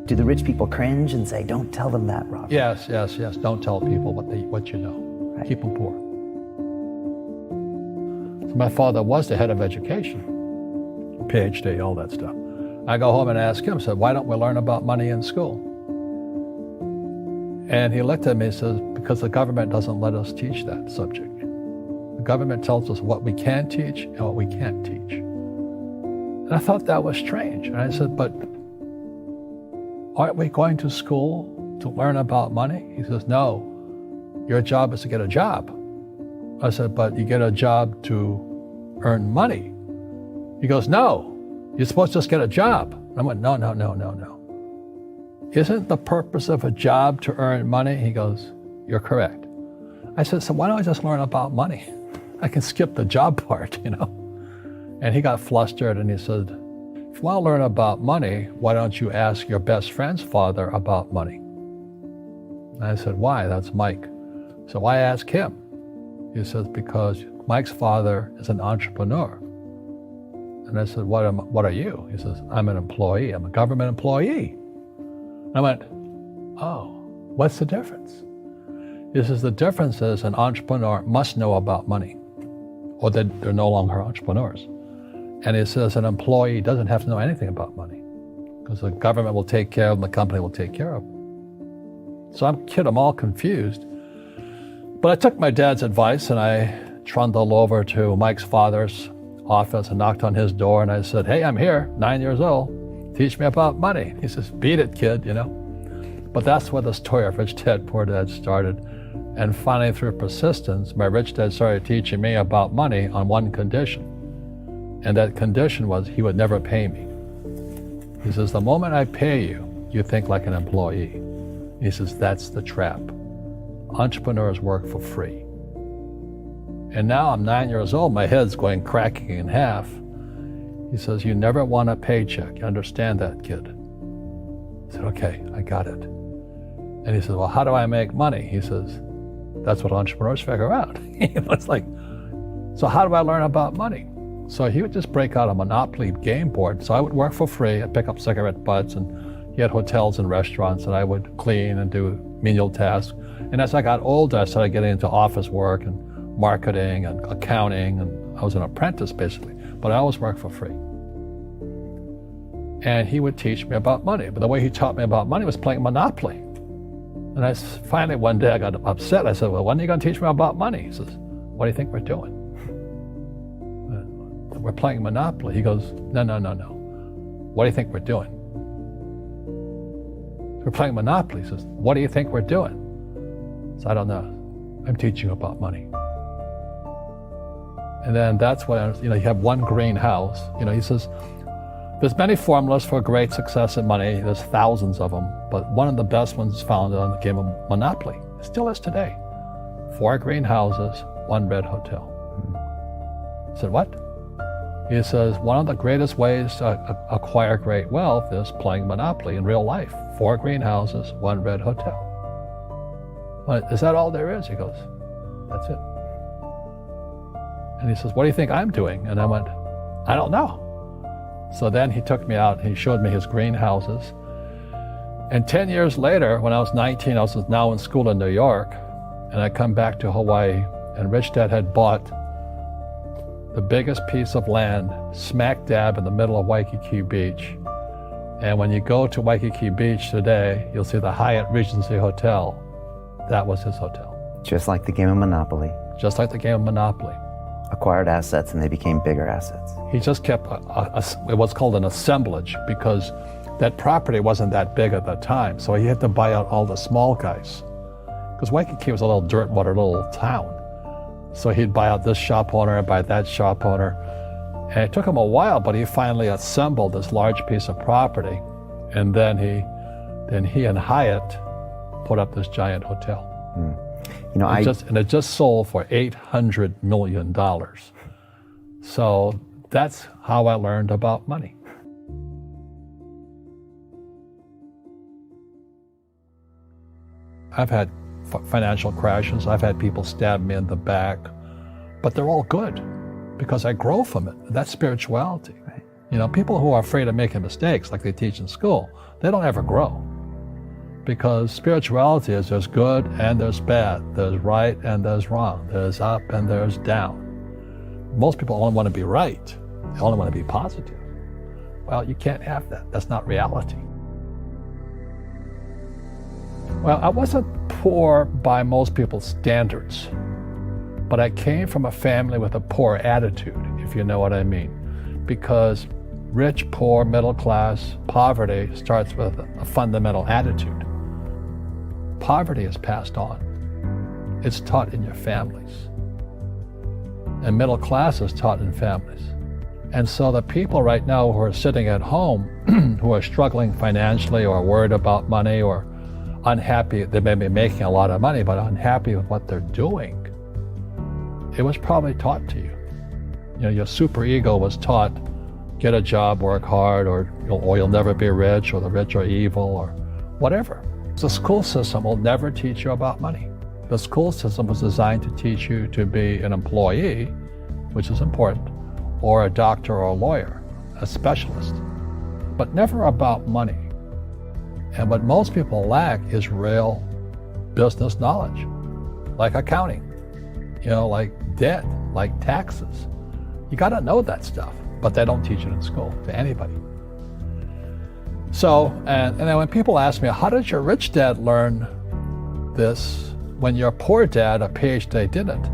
Do the rich people cringe and say, don't tell them that, Robert? Yes. Don't tell people what you know. Right. Keep them poor. So my father was the head of education, PhD, all that stuff. I go home and ask him, said, why don't we learn about money in school? And he looked at me and says, because the government doesn't let us teach that subject. The government tells us what we can teach and what we can't teach. And I thought that was strange. And I said, but aren't we going to school to learn about money? He says, no, your job is to get a job. I said, but you get a job to earn money. He goes, no, you're supposed to just get a job. I went, no. Isn't the purpose of a job to earn money? He goes, you're correct. I said, so why don't I just learn about money? I can skip the job part, you know? And he got flustered and he said, if you want to learn about money, why don't you ask your best friend's father about money? And I said, why? That's Mike. So I asked him. He says, because Mike's father is an entrepreneur. And I said, what are you? He says, I'm an employee. I'm a government employee. I went, oh, what's the difference? He says, the difference is an entrepreneur must know about money, or they're no longer entrepreneurs. And he says an employee doesn't have to know anything about money, because the government will take care of them, the company will take care of them. So I'm all confused. But I took my dad's advice and I trundled over to Mike's father's office and knocked on his door and I said, hey, I'm here, 9 years old. Teach me about money. He says, beat it, kid, you know. But that's where the story of Rich Dad, Poor Dad started. And finally, through persistence, my rich dad started teaching me about money on one condition. And that condition was he would never pay me. He says, the moment I pay you, you think like an employee. He says, that's the trap. Entrepreneurs work for free. And now I'm 9 years old, my head's going cracking in half. He says, you never want a paycheck. You understand that, kid? I said, okay, I got it. And he says, well, how do I make money? He says, that's what entrepreneurs figure out. It's like, so how do I learn about money? So he would just break out a Monopoly game board. So I would work for free. I'd pick up cigarette butts, and he had hotels and restaurants, and I would clean and do menial tasks. And as I got older, I started getting into office work and marketing and accounting, and I was an apprentice basically, but I always worked for free. And he would teach me about money, but the way he taught me about money was playing Monopoly. And finally one day I got upset. I said, well, when are you going to teach me about money? He says, what do you think we're doing? We're playing Monopoly. He goes, no. What do you think we're doing? We're playing Monopoly. He says, what do you think we're doing? So I don't know. I'm teaching you about money. And then that's when, you have one green house. He says, there's many formulas for great success in money. There's thousands of them, but one of the best ones is found on the game of Monopoly. It still is today. 4 green houses, 1 red hotel. I said, what? He says, one of the greatest ways to acquire great wealth is playing Monopoly in real life. 4 green houses, 1 red hotel. Well, is that all there is? He goes, that's it. And he says, what do you think I'm doing? And I went, I don't know. So then he took me out, he showed me his greenhouses. And 10 years later, when I was 19, I was now in school in New York, and I come back to Hawaii, and Rich Dad had bought the biggest piece of land smack dab in the middle of Waikiki Beach. And when you go to Waikiki Beach today, you'll see the Hyatt Regency Hotel. That was his hotel. Just like the game of Monopoly. Just like the game of Monopoly. Acquired assets and they became bigger assets. He just kept what's called an assemblage, because that property wasn't that big at that time. So he had to buy out all the small guys. Because Waikiki was a little dirtwater little town. So he'd buy out this shop owner and buy that shop owner. And it took him a while, but he finally assembled this large piece of property. And then he and Hyatt put up this giant hotel. It just sold for $800 million. So that's how I learned about money. I've had financial crashes. I've had people stab me in the back, but they're all good because I grow from it. That's spirituality. Right. People who are afraid of making mistakes, like they teach in school, they don't ever grow. Because spirituality is there's good and there's bad, there's right and there's wrong, there's up and there's down. Most people only want to be right, they only want to be positive. Well, you can't have that. That's not reality. Well, I wasn't poor by most people's standards, but I came from a family with a poor attitude, if you know what I mean. Because rich, poor, middle class, poverty starts with a fundamental attitude. Poverty is passed on. It's taught in your families. And middle class is taught in families. And so the people right now who are sitting at home, who are struggling financially or worried about money or unhappy, they may be making a lot of money, but unhappy with what they're doing, it was probably taught to you. Your superego was taught, get a job, work hard, or you'll never be rich, or the rich are evil, or whatever. The school system will never teach you about money. The school system was designed to teach you to be an employee, which is important, or a doctor or a lawyer, a specialist, but never about money. And what most people lack is real business knowledge, like accounting, like debt, like taxes. You got to know that stuff, but they don't teach it in school to anybody. So, and then when people ask me, how did your rich dad learn this when your poor dad, a PhD, didn't?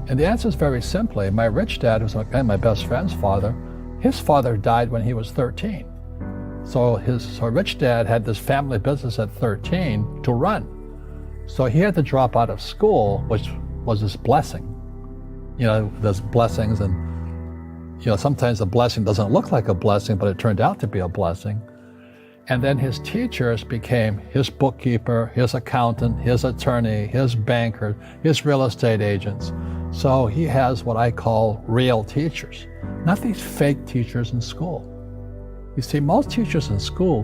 And the answer is very simply, my rich dad, who's my best friend's father, his father died when he was 13. So his rich dad had this family business at 13 to run. So he had to drop out of school, which was his blessing. There's blessings, and sometimes a blessing doesn't look like a blessing, but it turned out to be a blessing. And then his teachers became his bookkeeper, his accountant, his attorney, his banker, his real estate agents. So he has what I call real teachers, not these fake teachers in school. You see, most teachers in school,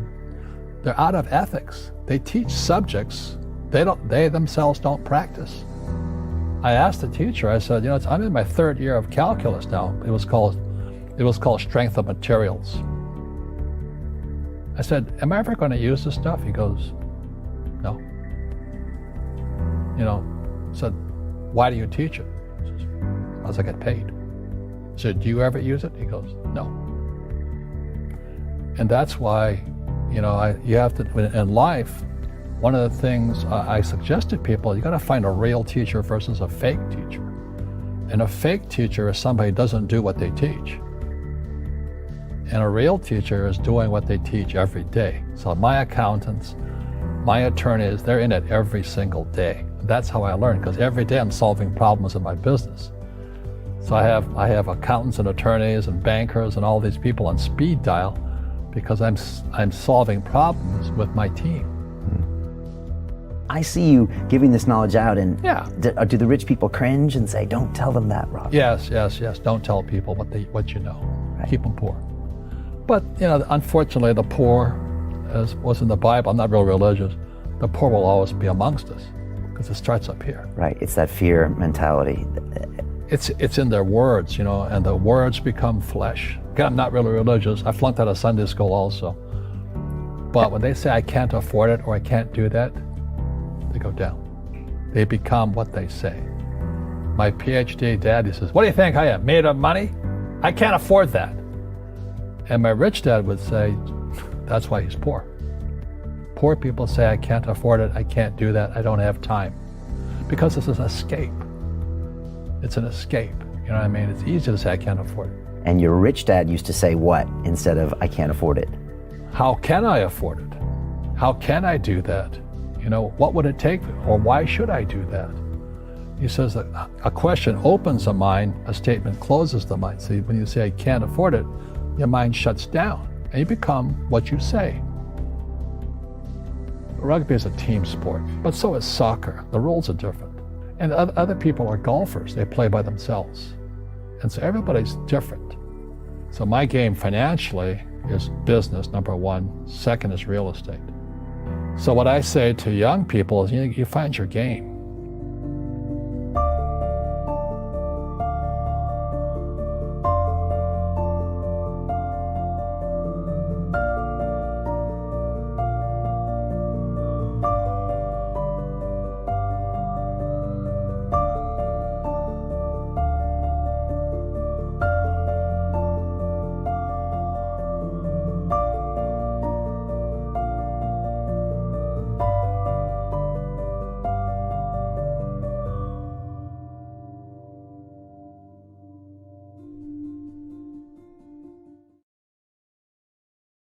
they're out of ethics. They teach subjects they themselves don't practice. I asked the teacher, I said, I'm in my third year of calculus now. It was called strength of materials. I said, am I ever going to use this stuff? He goes, no. I said, why do you teach it? He says, because I get paid. I said, do you ever use it? He goes, no. And that's why, you have to, in life, one of the things I suggest to people, you got to find a real teacher versus a fake teacher. And a fake teacher is somebody who doesn't do what they teach. And a real teacher is doing what they teach every day. So my accountants, my attorneys, they're in it every single day. That's how I learn, because every day I'm solving problems in my business. So I have accountants and attorneys and bankers and all these people on speed dial because I'm solving problems with my team. I see you giving this knowledge out, and yeah. Do the rich people cringe and say, don't tell them that, Rob? Yes. Don't tell people what you know. Right. Keep them poor. But, unfortunately, the poor, as was in the Bible, I'm not real religious, the poor will always be amongst us because it starts up here. Right, it's that fear mentality. It's in their words, and the words become flesh. Again, I'm not really religious. I flunked out of Sunday school also. But when they say I can't afford it or I can't do that, they go down. They become what they say. My PhD daddy says, what do you think I am, made of money? I can't afford that. And my rich dad would say, that's why he's poor. Poor people say, I can't afford it, I can't do that, I don't have time. Because this is an escape. It's an escape, you know what I mean? It's easy to say, I can't afford it. And your rich dad used to say what instead of, I can't afford it? How can I afford it? How can I do that? What would it take, or why should I do that? He says that a question opens the mind, a statement closes the mind. See, when you say, I can't afford it, your mind shuts down, and you become what you say. Rugby is a team sport, but so is soccer. The rules are different. And other people are golfers. They play by themselves. And so everybody's different. So my game financially is business, number one. Second is real estate. So what I say to young people is, you find your game.